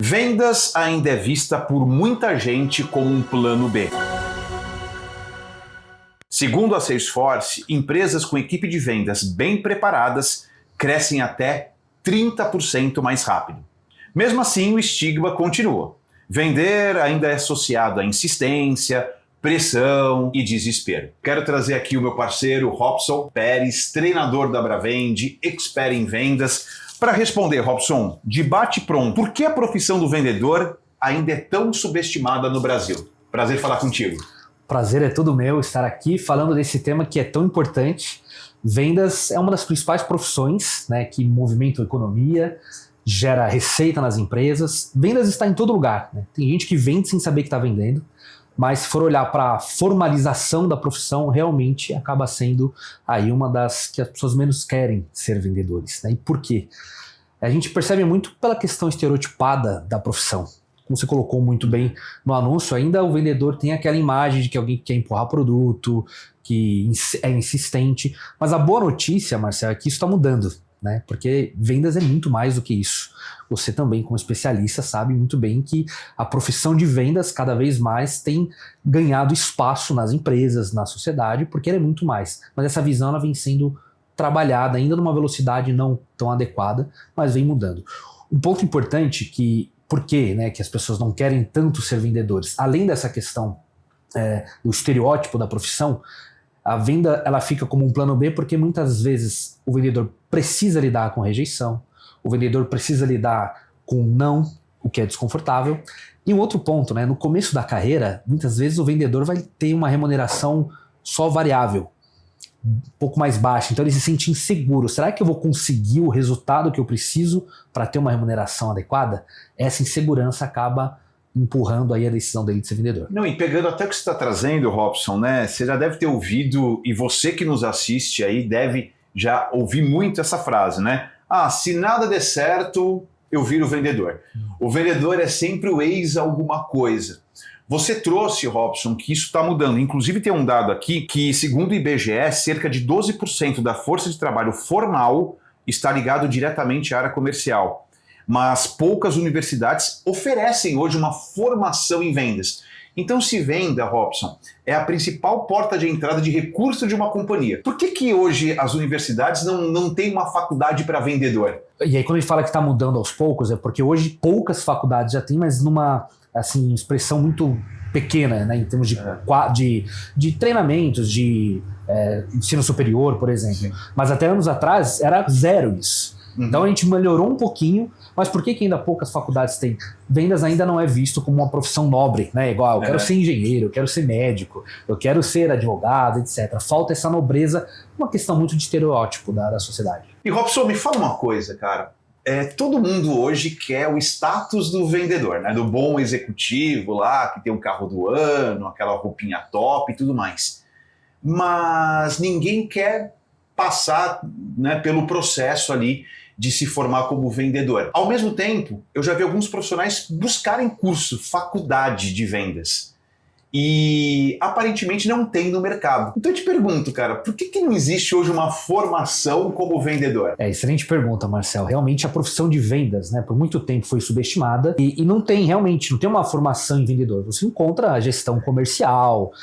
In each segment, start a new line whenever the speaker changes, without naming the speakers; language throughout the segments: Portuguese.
Vendas ainda é vista por muita gente como um plano B. Segundo a Salesforce, empresas com equipe de vendas bem preparadas crescem até 30% mais rápido. Mesmo assim, o estigma continua. Vender ainda é associado à insistência, pressão e desespero. Quero trazer aqui o meu parceiro Robson Pérez, treinador da Bravende, expert em vendas, para responder, Robson, de bate-pronto, por que a profissão do vendedor ainda é tão subestimada no Brasil? Prazer falar contigo.
Prazer é todo meu estar aqui falando desse tema que é tão importante. Vendas é uma das principais profissões, né, que movimenta a economia, gera receita nas empresas. Vendas está em todo lugar, né? Tem gente que vende sem saber que está vendendo, mas se for olhar para a formalização da profissão, realmente acaba sendo aí uma das que as pessoas menos querem ser vendedores, né? E por quê? A gente percebe muito pela questão estereotipada da profissão. Como você colocou muito bem no anúncio, ainda o vendedor tem aquela imagem de que alguém quer empurrar produto, que é insistente. Mas a boa notícia, Marcelo, é que isso está mudando, né? Porque vendas é muito mais do que isso. Você também, como especialista, sabe muito bem que a profissão de vendas cada vez mais tem ganhado espaço nas empresas, na sociedade, porque ela é muito mais. Mas essa visão ela vem sendo trabalhada ainda numa velocidade não tão adequada, mas vem mudando. Um ponto importante que por que, né, que as pessoas não querem tanto ser vendedores? Além dessa questão do estereótipo da profissão, a venda ela fica como um plano B porque muitas vezes o vendedor precisa lidar com rejeição, o vendedor precisa lidar com não, o que é desconfortável. E um outro ponto, né, no começo da carreira, muitas vezes o vendedor vai ter uma remuneração só variável, um pouco mais baixa, então ele se sente inseguro. Será que eu vou conseguir o resultado que eu preciso para ter uma remuneração adequada? Essa insegurança acaba empurrando aí a decisão dele de ser vendedor.
Não, e pegando até o que você está trazendo, Robson, né? Você já deve ter ouvido, e você que nos assiste aí deve já ouvir muito essa frase, né? Ah, se nada der certo, eu viro vendedor. O vendedor é sempre o ex alguma coisa. Você trouxe, Robson, que isso está mudando. Inclusive tem um dado aqui que, segundo o IBGE, cerca de 12% da força de trabalho formal está ligado diretamente à área comercial. Mas poucas universidades oferecem hoje uma formação em vendas. Então, se venda, Robson, é a principal porta de entrada de recurso de uma companhia. Por que hoje as universidades não têm uma faculdade para vendedor?
E aí, quando a gente fala que está mudando aos poucos, é porque hoje poucas faculdades já têm, mas numa assim, expressão muito pequena, né, em termos de treinamentos, de ensino superior, por exemplo. Sim. Mas até anos atrás era zero isso. Então a gente melhorou um pouquinho, mas por que ainda poucas faculdades têm? Vendas ainda não é visto como uma profissão nobre, né? Igual, eu quero ser engenheiro, eu quero ser médico, eu quero ser advogado, etc. Falta essa nobreza, uma questão muito de estereótipo da sociedade.
E Robson, me fala uma coisa, cara. Todo mundo hoje quer o status do vendedor, né? Do bom executivo lá, que tem um carro do ano, aquela roupinha top e tudo mais. Mas ninguém quer passar, né, pelo processo ali de se formar como vendedor. Ao mesmo tempo, eu já vi alguns profissionais buscarem curso, faculdade de vendas. E aparentemente não tem no mercado. Então eu te pergunto, cara, por que não existe hoje uma formação como vendedor?
Excelente pergunta, Marcel. Realmente a profissão de vendas, né, por muito tempo foi subestimada e não tem uma formação em vendedor. Você encontra a gestão comercial,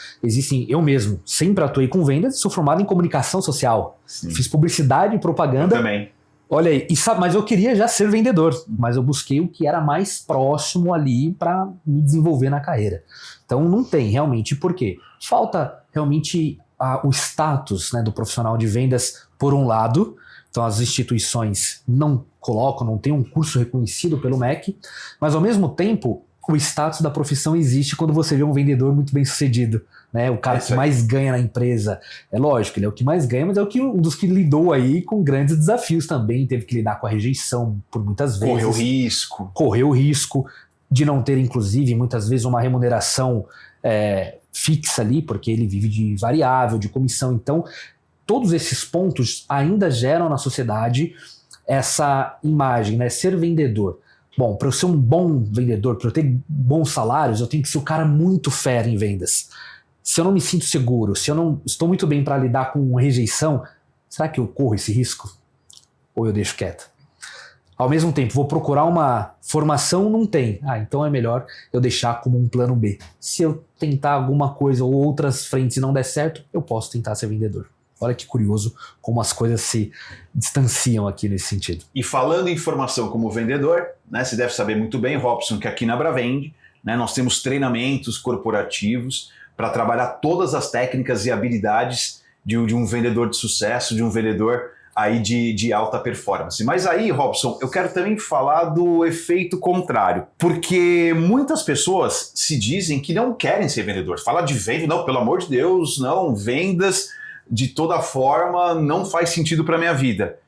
eu mesmo sempre atuei com vendas e sou formado em comunicação social. Sim. Fiz publicidade e propaganda.
Eu também.
Olha aí, mas eu queria já ser vendedor, mas eu busquei o que era mais próximo ali para me desenvolver na carreira. Então não tem realmente. Por quê? Falta realmente o status, né, do profissional de vendas por um lado. Então as instituições não tem um curso reconhecido pelo MEC, mas ao mesmo tempo o status da profissão existe quando você vê um vendedor muito bem sucedido. Né, o cara que mais ganha na empresa. É lógico, ele é o que mais ganha, mas é um dos que lidou aí com grandes desafios também, teve que lidar com a rejeição por muitas vezes. Correu o risco de não ter, inclusive, muitas vezes uma remuneração fixa ali, porque ele vive de variável, de comissão. Então, todos esses pontos ainda geram na sociedade essa imagem, né? Ser vendedor. Bom, para eu ser um bom vendedor, para eu ter bons salários, eu tenho que ser um cara muito fera em vendas. Se eu não me sinto seguro, se eu não estou muito bem para lidar com rejeição, será que eu corro esse risco? Ou eu deixo quieto? Ao mesmo tempo, vou procurar uma formação, não tem. Então é melhor eu deixar como um plano B. Se eu tentar alguma coisa ou outras frentes e não der certo, eu posso tentar ser vendedor. Olha que curioso como as coisas se distanciam aqui nesse sentido.
E falando em formação como vendedor, né, você deve saber muito bem, Robson, que aqui na Bravend, né, nós temos treinamentos corporativos para trabalhar todas as técnicas e habilidades de um vendedor de sucesso, de um vendedor aí de alta performance. Mas aí, Robson, eu quero também falar do efeito contrário, porque muitas pessoas se dizem que não querem ser vendedores. Falar de venda, não, pelo amor de Deus, não, vendas de toda forma não faz sentido para minha vida.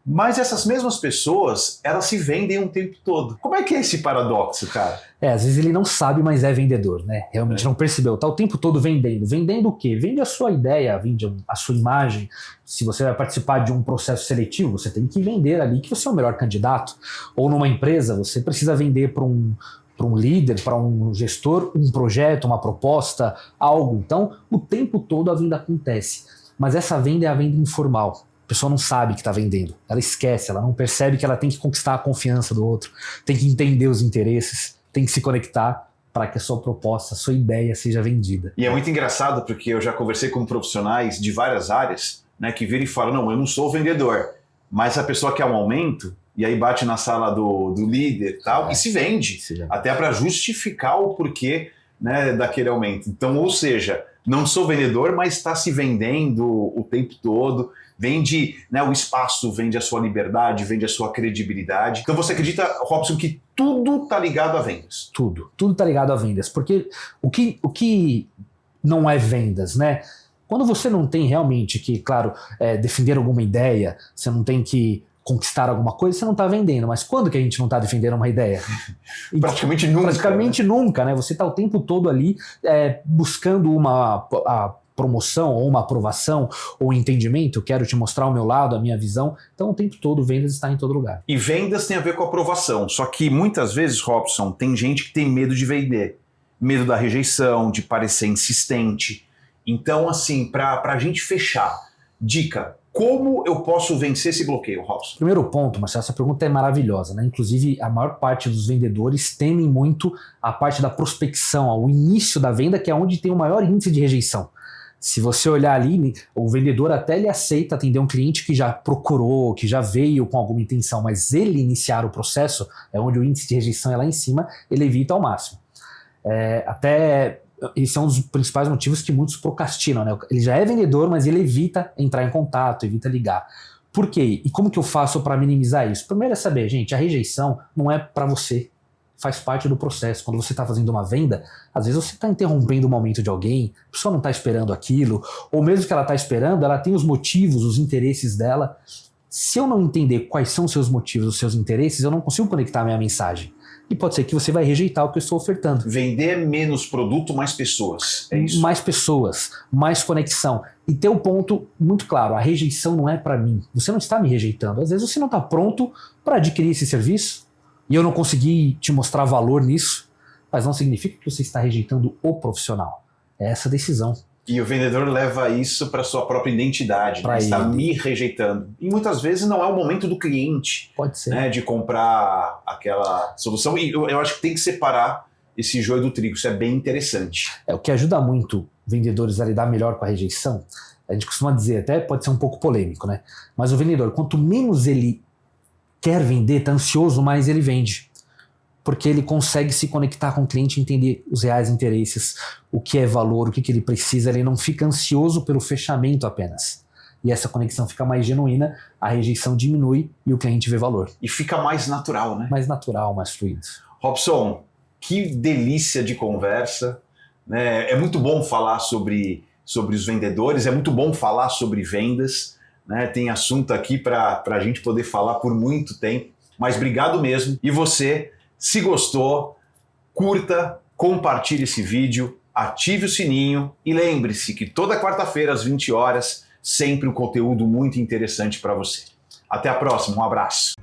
Mas essas mesmas pessoas, elas se vendem o tempo todo. Como é que é esse paradoxo, cara?
Às vezes ele não sabe, mas é vendedor, né? Realmente não percebeu. Tá o tempo todo vendendo. Vendendo o quê? Vende a sua ideia, vende a sua imagem. Se você vai participar de um processo seletivo, você tem que vender ali que você é o melhor candidato. Ou numa empresa, você precisa vender para um líder, para um gestor, um projeto, uma proposta, algo. Então, o tempo todo a venda acontece. Mas essa venda é a venda informal. A pessoa não sabe que está vendendo, ela esquece, ela não percebe que ela tem que conquistar a confiança do outro, tem que entender os interesses, tem que se conectar para que a sua proposta, a sua ideia seja vendida.
E é muito engraçado porque eu já conversei com profissionais de várias áreas, né, que viram e falam, não, eu não sou vendedor, mas a pessoa quer um aumento e aí bate na sala do líder e tal, e se vende, até para justificar o porquê, né, daquele aumento. Então, ou seja, não sou vendedor, mas está se vendendo o tempo todo. Vende, né, o espaço, vende a sua liberdade, vende a sua credibilidade. Então você acredita, Robson, que tudo está ligado a vendas?
Tudo está ligado a vendas. Porque o que não é vendas, né? Quando você não tem realmente que, claro, defender alguma ideia, você não tem que conquistar alguma coisa, você não está vendendo. Mas quando que a gente não está defendendo uma ideia?
Praticamente nunca.
Praticamente nunca, né? Você está o tempo todo ali buscando a promoção ou uma aprovação ou entendimento, eu quero te mostrar o meu lado, a minha visão. Então o tempo todo vendas está em todo lugar.
E vendas tem a ver com aprovação, só que muitas vezes, Robson, tem gente que tem medo de vender, medo da rejeição, de parecer insistente. Então assim, para a gente fechar, dica, como eu posso vencer esse bloqueio, Robson?
Primeiro ponto, Marcelo, essa pergunta é maravilhosa, né? Inclusive, a maior parte dos vendedores temem muito a parte da prospecção, o início da venda, que é onde tem o maior índice de rejeição. Se você olhar ali, o vendedor até ele aceita atender um cliente que já procurou, que já veio com alguma intenção, mas ele iniciar o processo, é onde o índice de rejeição é lá em cima, ele evita ao máximo. Até esse é um dos principais motivos que muitos procrastinam, né? Ele já é vendedor, mas ele evita entrar em contato, evita ligar. Por quê? E como que eu faço para minimizar isso? Primeiro é saber, gente, a rejeição não é para você. Faz parte do processo. Quando você está fazendo uma venda, às vezes você está interrompendo o momento de alguém, a pessoa não está esperando aquilo, ou mesmo que ela está esperando, ela tem os motivos, os interesses dela. Se eu não entender quais são os seus motivos, os seus interesses, eu não consigo conectar a minha mensagem. E pode ser que você vai rejeitar o que eu estou ofertando.
Vender menos produto, mais pessoas. É isso?
Mais pessoas, mais conexão. E ter um ponto muito claro, a rejeição não é para mim. Você não está me rejeitando. Às vezes você não está pronto para adquirir esse serviço, e eu não consegui te mostrar valor nisso, mas não significa que você está rejeitando o profissional. É essa decisão.
E o vendedor leva isso para sua própria identidade, né? Está me rejeitando. E muitas vezes não é o momento do cliente,
pode ser,
né, de comprar aquela solução. E eu acho que tem que separar esse joio do trigo. Isso é bem interessante.
O que ajuda muito vendedores a lidar melhor com a rejeição, a gente costuma dizer, até pode ser um pouco polêmico, né? Mas o vendedor, quanto menos ele quer vender, está ansioso, mais ele vende. Porque ele consegue se conectar com o cliente, entender os reais interesses, o que é valor, o que ele precisa, ele não fica ansioso pelo fechamento apenas. E essa conexão fica mais genuína, a rejeição diminui e o cliente vê valor.
E fica mais natural, né?
Mais natural, mais fluido.
Robson, que delícia de conversa, né? É muito bom falar sobre os vendedores, é muito bom falar sobre vendas, né? Tem assunto aqui para a gente poder falar por muito tempo, mas obrigado mesmo. E você, se gostou, curta, compartilhe esse vídeo, ative o sininho e lembre-se que toda quarta-feira às 20 horas, sempre um conteúdo muito interessante para você. Até a próxima, um abraço.